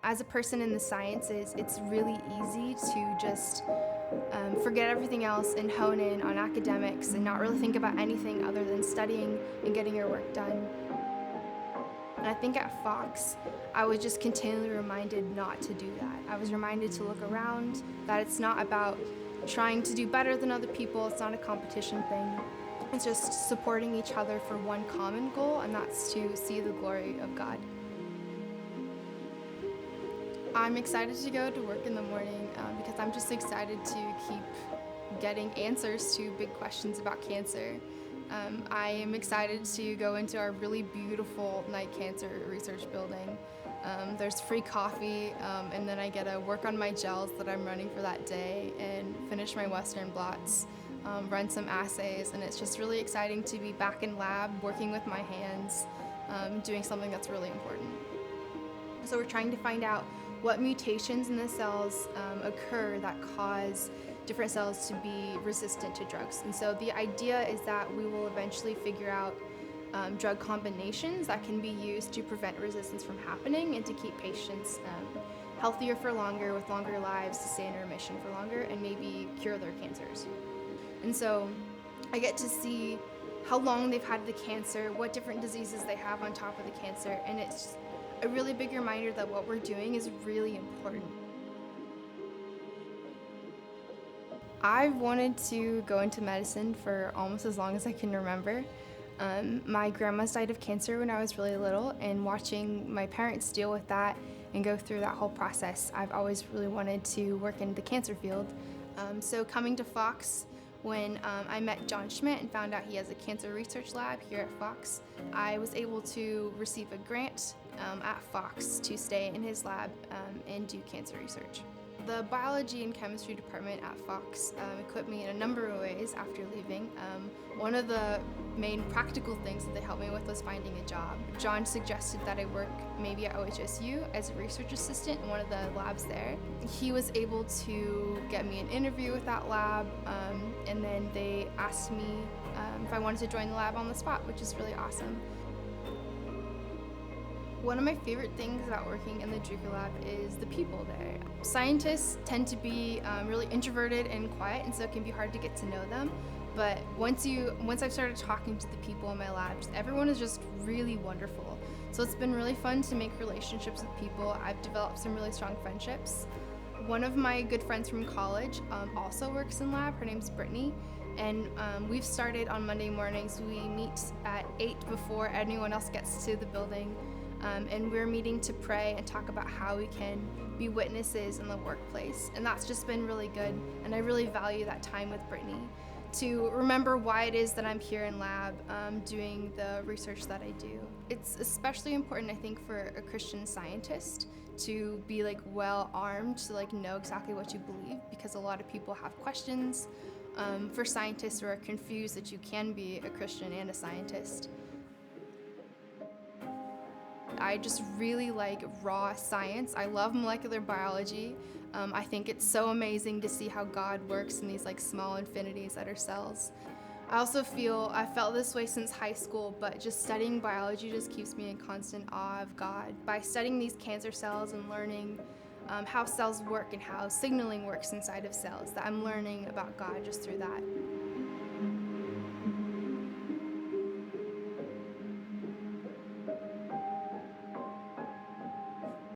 As a person in the sciences, it's really easy to just forget everything else and hone in on academics and not really think about anything other than studying and getting your work done. And I think at Fox, I was just continually reminded not to do that. I was reminded to look around, that it's not about trying to do better than other people, it's not a competition thing. It's just supporting each other for one common goal, and that's to see the glory of God. I'm excited to go to work in the morning because I'm just excited to keep getting answers to big questions about cancer. I am excited to go into our really beautiful night cancer research building. There's free coffee, and then I get to work on my gels that I'm running for that day and finish my Western blots, run some assays, and it's just really exciting to be back in lab, working with my hands, doing something that's really important. So we're trying to find out what mutations in the cells occur that cause different cells to be resistant to drugs. And so the idea is that we will eventually figure out drug combinations that can be used to prevent resistance from happening and to keep patients healthier for longer, with longer lives, to stay in remission for longer, and maybe cure their cancers. And so I get to see how long they've had the cancer, what different diseases they have on top of the cancer, and it's a really big reminder that what we're doing is really important. I've wanted to go into medicine for almost as long as I can remember. My grandma's died of cancer when I was really little, and watching my parents deal with that and go through that whole process, I've always really wanted to work in the cancer field. So coming to Fox, when I met John Schmidt and found out he has a cancer research lab here at Fox, I was able to receive a grant at Fox to stay in his lab and do cancer research. The biology and chemistry department at Fox equipped me in a number of ways after leaving. One of the main practical things that they helped me with was finding a job. John suggested that I work maybe at OHSU as a research assistant in one of the labs there. He was able to get me an interview with that lab, and then they asked me if I wanted to join the lab on the spot, which is really awesome. One of my favorite things about working in the Drucker lab is the people there. Scientists tend to be really introverted and quiet, and so it can be hard to get to know them. But once I've started talking to the people in my labs, everyone is just really wonderful. So it's been really fun to make relationships with people. I've developed some really strong friendships. One of my good friends from college also works in lab. Her name's Brittany. And we've started on Monday mornings. We meet at 8 before anyone else gets to the building. And we're meeting to pray and talk about how we can be witnesses in the workplace. And that's just been really good, and I really value that time with Brittany to remember why it is that I'm here in lab doing the research that I do. It's especially important, I think, for a Christian scientist to be well armed to know exactly what you believe, because a lot of people have questions for scientists who are confused that you can be a Christian and a scientist. I just really like raw science. I love molecular biology. I think it's so amazing to see how God works in these small infinities that are cells. I also I felt this way since high school, but just studying biology just keeps me in constant awe of God. By studying these cancer cells and learning how cells work and how signaling works inside of cells, that I'm learning about God just through that.